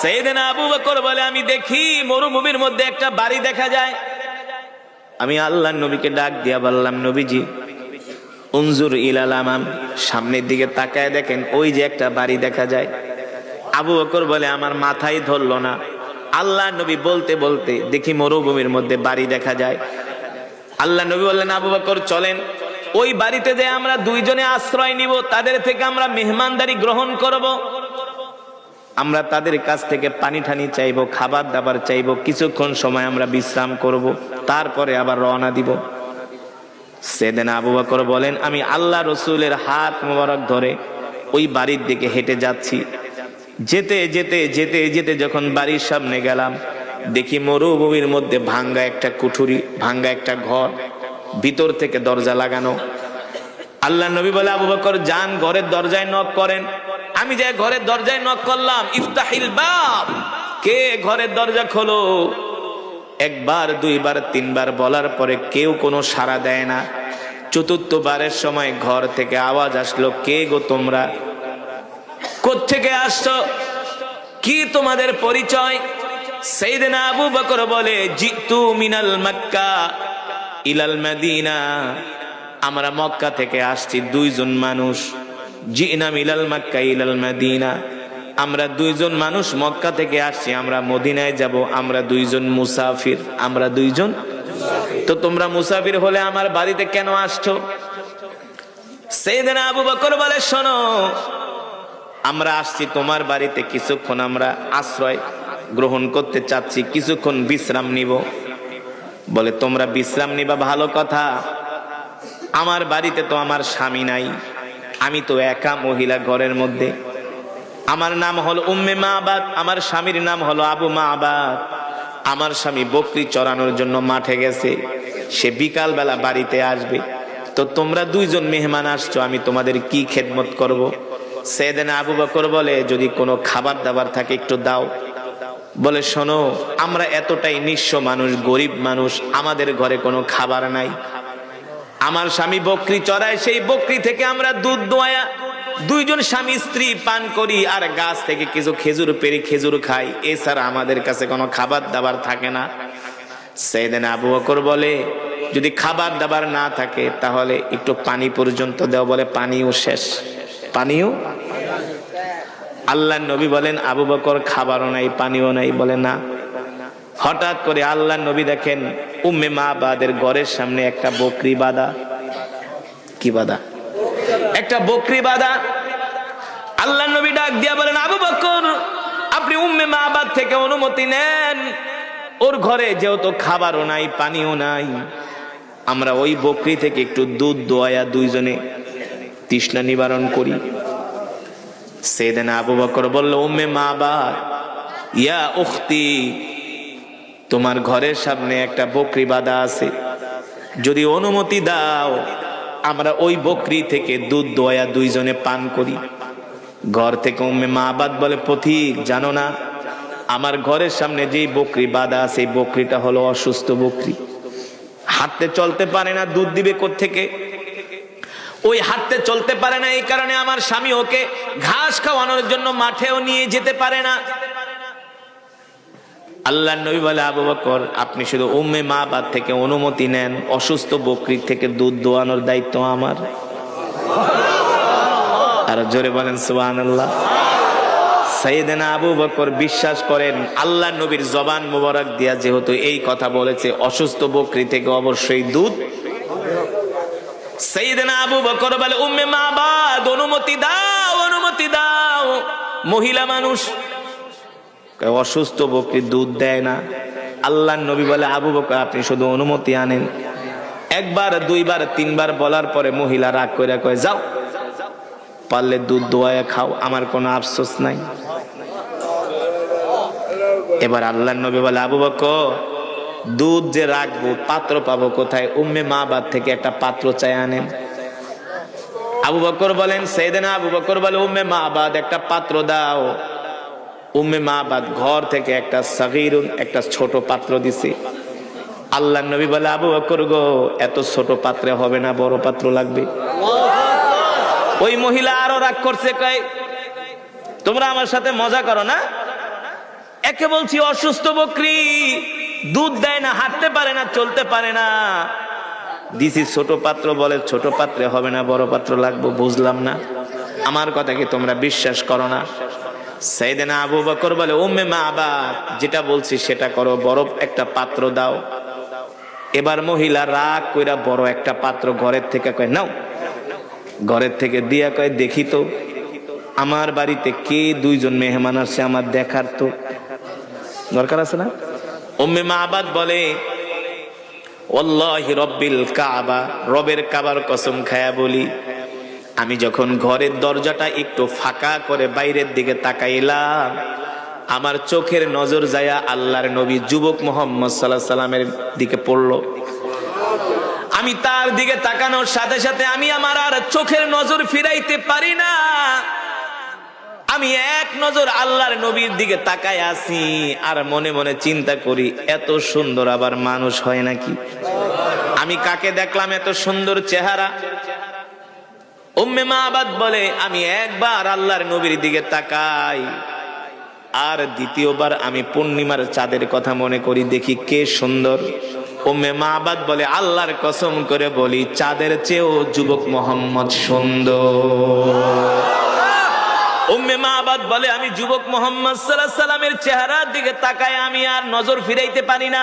সাইয়েদনা আবু বকর বলে, আমি দেখি মরুভূমির মধ্যে একটা বাড়ি দেখা যায়। আমি আল্লাহর নবীকে ডাক দিয়া বললাম, নবীজি উনজুর ইলাল আমাম, সামনের দিকে তাকায় দেখেন, ওই যে একটা বাড়ি দেখা যায়। আবু বকর বলে, আমার মাথায় ধরলো না। আল্লাহর নবী বলতে বলতে দেখি মরুভূমির মধ্যে বাড়ি দেখা যায়। আল্লাহর নবী বললেন, আবু বকর চলেন, ওই বাড়িতে যে আমরা দুইজনে আশ্রয় নিব, তাদের থেকে আমরা মেহমানদারি গ্রহণ করব। আমরা তাদের কাছ থেকে পানি ঠানি চাইবো, খাবার দাবার চাইবো, কিছুক্ষণ সময় আমরা বিশ্রাম করব, তারপরে আবার রওনা দিব। সাইয়েদনা আবু বকর বলেন, আমি আল্লাহ রসুলের হাত মোবারক ধরে ওই বাড়ির দিকে হেঁটে যাচ্ছি। যেতে যেতে যেতে যেতে যখন বাড়ির সামনে গেলাম, দেখি মরুভূমির মধ্যে ভাঙ্গা একটা কুঠুরি, ভাঙ্গা একটা ঘর, ভিতর থেকে দরজা লাগানো। আল্লাহ নবী বলে, আবু বকর যান, ঘরের দরজায় নক করেন। আমি যে ঘরের দরজায় নক করলাম, ইফতাহিল বাব, কে ঘরের দরজা খোলো। একবার দুইবার তিনবার বলার পরে কেউ কোনো সাড়া দেয় না। চতুর্থবারের সময় ঘর থেকে আওয়াজ আসলো, কে গো তোমরা, কোত্থেকে আসছো, কি তোমাদের পরিচয়? সাইয়েদনা আবু বকর বলে, জিতু মিনাল মক্কা ইলাল মদিনা, আমরা মক্কা থেকে আসছি দুইজন মানুষ। জিনা মিলাল মক্কা ইলাল মদিনা, আমরা দুইজন মানুষ মক্কা থেকে আসছি, আমরা মদিনায় যাব, আমরা দুইজন মুসাফির, আমরা দুইজন। তো তোমরা মুসাফির হলে আমার বাড়িতে কেন আসছো? সাইয়েদনা আবু বকর বলে, শোনো, আমরা আসছি তোমার বাড়িতে, কিছুক্ষণ আমরা আশ্রয় গ্রহণ করতে চাচ্ছি, কিছুক্ষণ বিশ্রাম নিব। বলে, তোমরা বিশ্রাম নিবা ভালো কথা, আমার বাড়িতে তো আমার স্বামী নাই, আমি তো একা মহিলা ঘরের মধ্যে। আমার নাম হলো উম্মে মাবাদ, আমার স্বামীর নাম হলো আবু মাবাদ। আমার স্বামী বকরি চড়ানোর জন্য মাঠে গেছে, সে বিকাল বেলা বাড়িতে আসবে। তো তোমরা দুইজন মেহমান আসছো, আমি তোমাদের কি খেদমত করব? সাইয়েদনা আবু বকর বলে, যদি কোনো খাবার দাবার থাকে একটু দাও। বলে, শোনো, আমরা এতটাই নিঃস্ব মানুষ, গরিব মানুষ, আমাদের ঘরে কোনো খাবার নাই। আমার স্বামী বকরি চড়ায়, সেই বকরি থেকে আমরা দুধ দোয়া দুইজন স্বামী স্ত্রী পান করি, আর গাছ থেকে কিছু খেজুর পেড়ে খেজুর খাই, এছাড়া আমাদের কাছে কোনো খাবার দাবার থাকে না। সাইয়েদনা আবু বকর বলে, যদি খাবার দাবার না থাকে তাহলে একটু পানি পর্যন্ত দাও। বলে, পানিও শেষ, পানিও। আল্লাহর নবী বলেন, আবু বকর খাবারও নাই পানিও নাই। বলে, না। হঠাৎ করে আল্লাহর নবী দেখেন উম্মে মাবাদের ঘরের সামনে একটা বকরি বাঁধা। কি বাঁধা? একটা বকরি বাঁধা। আল্লাহর নবী ডাক দিয়া বলেন, আবু বকর, আপনি উম্মে মাবাদ থেকে অনুমতি নেন, ওর ঘরে যেহেতু খাবারও নাই পানিও নাই, আমরা ওই বকরি থেকে একটু দুধ দোয়া দুইজনে তৃষ্ণা নিবারণ করি। সাইয়েদনা আবু বকর বলল, উম্মে মাবাদ, ইয়া উখতি, তোমার ঘরের সামনে একটা বকরি বাঁধা আছে, যদি অনুমতি দাও আমরা ওই বকরি থেকে দুধ দোয়া দুইজনে পান করি। ঘর থেকে উম্মে মাবাদ বলে, পথিক, জানো না আমার ঘরের সামনে যেই বকরি বাঁধা আছে, এই বকরিটা হলো অসুস্থ বকরি, হাঁটতে চলতে পারে না, দুধ দিবে কোত্থেকে? ওই হাঁটতে চলতে পারে না, এই কারণে আমার স্বামী ওকে ঘাস খাওয়ানোর জন্য মাঠেও নিয়ে যেতে পারে না। আল্লাহর নবী বলে, আবু বকর, আপনি শুধু উম্মে মাবাদ থেকে অনুমতি নেন, অসুস্থ বকরি থেকে দুধ দোয়ানোর দায়িত্ব আমার। আর জোরে বলেন সুবহানাল্লাহ। সাইয়েদনা আবু বকর বিশ্বাস করেন, আল্লাহর নবীর জবান মুবারক দিয়া যেহেতু এই কথা বলেছে, অসুস্থ বকরি থেকে অবশ্যই দুধ। সাইয়েদনা আবু বকর বলে, উম্মে মাবাদ, অনুমতি দাও, অনুমতি দাও। মহিলা মানুষ, অসুস্থ বকরি দুধ দেয় না। আল্লাহর নবী বলে, আবু বকর, আপনি শুধু অনুমতি আনেন। একবার দুইবার তিনবার বলার পরে মহিলা রাগ করে কয়, যাও, পারলে দুধ দোয়া খাও, আমার কোনো আফসোস নাই। এবার আল্লাহর নবী বলে, আবু বকর, দুধ যে রাখবো পাত্র পাবো কোথায়? উম্মে মাবাদ থেকে একটা পাত্র চাই আনেন। আবু বকর বলেন, সাইয়েদনা আবু বকর বলে, উম্মে মাবাদ, একটা পাত্র দাও। উম্মে মাবাদ ঘর থেকে একটা সাগীরুন, একটা ছোট পাত্র দিছে। আল্লাহর নবী বলে, আবু বকর গো, এত ছোট পাত্রে হবে না, বড় পাত্র লাগবে। ওই মহিলা আরো রাগ করছে, কয়, তোমরা আমার সাথে মজা করো না? একে বলছি অসুস্থ বকরি, দুধ দেয় না, হাঁটতে পারে না, চলতে পারে না, দিছি ছোট পাত্র, বলে ছোট পাত্রে হবে না, বড় পাত্র লাগবে। বুঝলাম না, আমার কথা কি তোমরা বিশ্বাস করো না? সাইয়েদনা আবু বকর বলে, উম্মে মাবাদ, যেটা বলছি সেটা করো, বড় একটা পাত্র দাও। এবার মহিলা রাগ কইরা বড় একটা পাত্র ঘরের থেকে কয় নাও, ঘরের থেকে দিয়া কয় দেখি তো আমার বাড়িতে কে দুইজন মেহমান আসছে, আমার দেখার তো দরকার আছে না? উম্মে মাবাদ বলে, ওয়াল্লাহি রব্বিল কাবা, রবের কাবার কসম খায়া বলি, আমি যখন ঘরের দরজাটা একটু ফাঁকা করে বাইরের দিকে তাকাইলাম, আমার চোখের নজর যায়া আল্লাহর নবী যুবক মুহাম্মদ সাল্লাল্লাহু আলাইহি সাল্লামের দিকে পড়লো। আমি তার দিকে তাকানোর সাথে সাথে আমি আমার আর চোখের নজর ফিরাইতে পারি না। আমি এক নজর আল্লাহর নবীর দিকে তাকায় আছি আর মনে মনে চিন্তা করি, এত সুন্দর আবার মানুষ হয় নাকি? আমি কাকে দেখলাম এত সুন্দর চেহারা? উম্মে মাবাদ বলে, আমি একবার আল্লাহর নবীর দিকে তাকাই আর দ্বিতীয়বার আমি পূর্ণিমার চাঁদের কথা মনে করি, দেখি কে সুন্দর। উম্মে মাবাদ বলে, আল্লাহর কসম করে বলি, চাঁদের চেয়েও যুবক মুহাম্মদ সুন্দর। উম্মে মাবাদ বলে, আমি যুবক মুহাম্মদ সাল্লাল্লাহু আলাইহি সাল্লামের চেহারার দিকে তাকায় আমি আর নজর ফিরাইতে পারি না।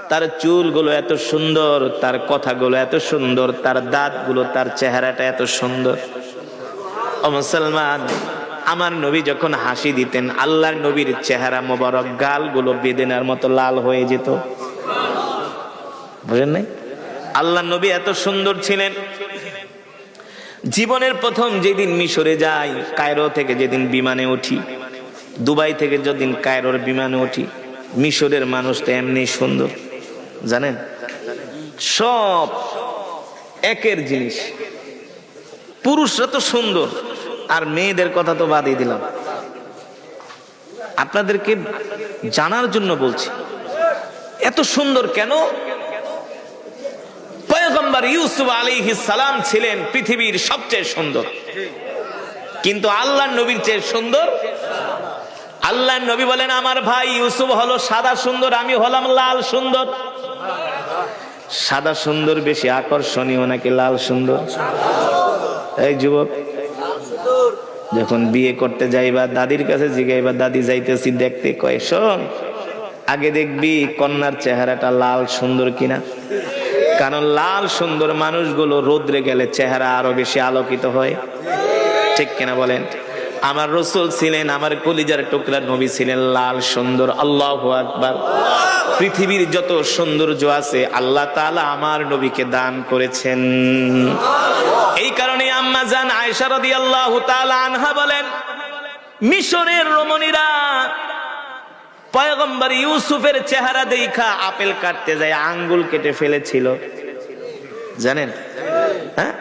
তার চুলগুলো এত সুন্দর, তার কথাগুলো এত সুন্দর, তার দাঁতগুলো, তার চেহারাটা এত সুন্দর। ও মুসলমান, আমার নবী যখন হাসি দিতেন, আল্লাহর নবীর চেহারা মোবারক, গালগুলো বেদেনার মতো লাল হয়ে যেত। বুঝেন নাই? আল্লাহর নবী এত সুন্দর ছিলেন। জীবনের প্রথম যেদিন মিশরে যাই, কায়রো থেকে যেদিন বিমানে উঠি, দুবাই থেকে যেদিন কায়রোর বিমানে উঠি, মিশরের মানুষটা এমনি সুন্দর, জানেন? সব একের জিনিস। পুরুষরা তো সুন্দর, আর মেয়েদের কথা তো বাদই দিলাম, আপনাদেরকে জানার জন্য বলছি এত সুন্দর কেন। পয়গম্বর ইউসুফ আলাইহিস সালাম ছিলেন পৃথিবীর সবচেয়ে সুন্দর, কিন্তু আল্লাহর নবীর চেয়ে সুন্দর। আল্লাহর নবী বলেন, আমার ভাই ইউসুফ হলো সাদা সুন্দর, আমি হলাম লাল সুন্দর। সাদা সুন্দর বেশি আকর্ষণীয় নাকি লাল সুন্দর? এই যুবক, যখন বিয়ে করতে যাইবা দাদির কাছে জিগাইবা, দাদি যাইতেছি দেখতে, কয় শোন, আগে দেখবি কন্যার চেহারাটা লাল সুন্দর কিনা, কারণ লাল সুন্দর মানুষগুলো রোদ্রে গেলে চেহারা আরো বেশি আলোকিত হয়, ঠিক কিনা বলেন? আমার রাসূল ছিলেন, আমার কলিজার টুকরা নবী ছিলেন লাল সুন্দর। আল্লাহু আকবার। পৃথিবীর যত সৌন্দর্য আছে আল্লাহ তাআলা আমার নবীকে দান করেছেন। এই কারণে আম্মা জান আয়েশা রাদিয়াল্লাহু তাআলা আনহা বলেন, মিশরের রমণীরা পয়গম্বর ইউসুফের চেহারা দেখা আপেল কাটতে যায় আঙ্গুল কেটে ফেলেছিল, জানেন? হ্যাঁ,